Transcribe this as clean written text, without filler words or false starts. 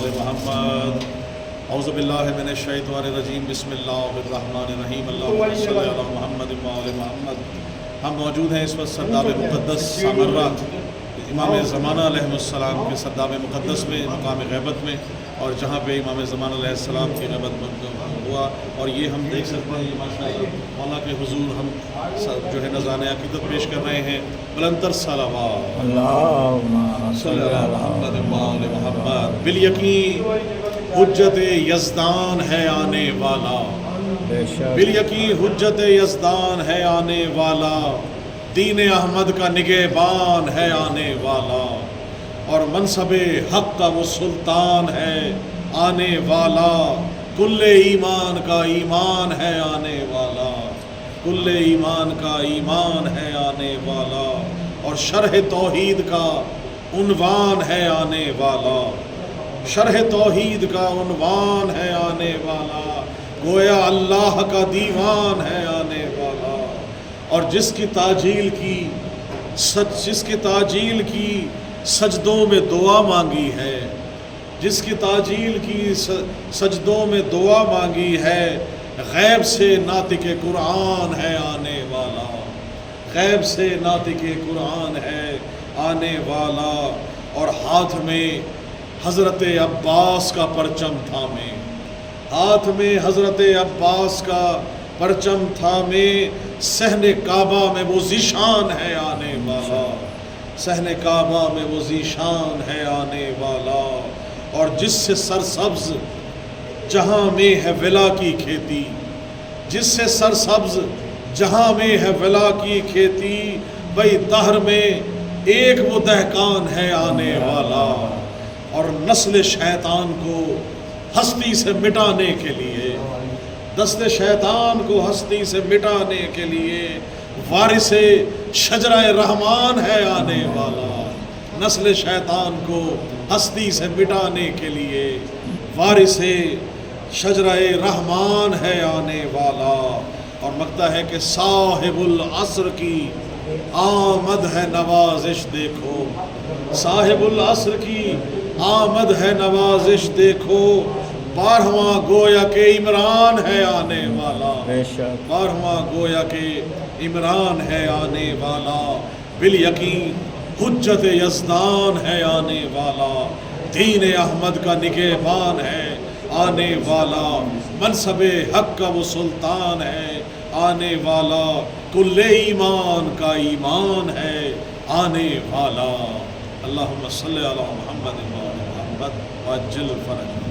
وآل محمد اعوذ باللہ من الشیطان الرجیم بسم اللہ الرحمن الرحیم اللہم صلی علی محمد وآل محمد۔ ہم موجود ہیں اس وقت سرداب مقدس سامرہ امام زمانہ علیہ السلام کے سرداب مقدس میں، مقام غیبت میں، اور جہاں پہ امام زمانہ علیہ السلام کی غیبت ہوا، اور یہ ہم دیکھ سکتے ہیں یہ ماشاءاللہ مولا کے حضور ہم جو ہے نذرانِ عقیدت پیش کر رہے ہیں۔ بلندر صلوات اللہم صلی علی محمد وآل محمد۔ بالیقین حجت یزدان ہے آنے والا، بے شک بالیقین حجت یزدان ہے آنے والا، دین احمد کا نگہبان ہے آنے والا، اور منصب حق کا وہ سلطان ہے آنے والا، کل ایمان کا ایمان ہے آنے والا، کل ایمان کا ایمان ہے آنے والا، اور شرح توحید کا عنوان ہے آنے والا، شرح توحید کا عنوان ہے آنے والا، گویا اللہ کا دیوان ہے آنے والا، اور جس کی تاجیل کی سجدوں میں دعا مانگی ہے، جس کی تاجیل کی سجدوں میں دعا مانگی ہے، غیب سے ناطق قرآن ہے آنے والا، غیب سے ناطق قرآن ہے آنے والا، اور ہاتھ میں حضرت عباس کا پرچم تھامے، ہاتھ میں حضرت عباس کا پرچم تھامے، صحن کعبہ میں وہ ذیشان ہے آنے والا، صحن کعبہ میں وہ ذیشان ہے آنے والا، اور جس سے سرسبز جہاں میں ہے ولا کی کھیتی، جس سے سرسبز جہاں میں ہے ولا کی کھیتی، بھئی دہر میں ایک وہ دہقان ہے آنے والا، اور نسل شیطان کو ہستی سے مٹانے کے لیے، نسل شیطان کو ہستی سے مٹانے کے لیے وارث شجرہ رحمان ہے آنے والا، نسل شیطان کو ہستی سے مٹانے کے لیے وارث شجرہ رحمان ہے آنے والا، اور لگتا ہے کہ صاحب العصر کی آمد ہے نوازش دیکھو، صاحب العصر کی آمد ہے نوازش دیکھو، 12واں گویا کہ عمران ہے آنے والا، بے شک 12واں گویا کہ عمران ہے آنے والا، بالیقین حجت یزدان ہے آنے والا، دین احمد کا نگہبان ہے آنے والا، منصب حق کا وہ سلطان ہے آنے والا، کل ایمان کا ایمان ہے آنے والا۔ اللہم صلی علی محمد وعلی محمد وعجل فرج۔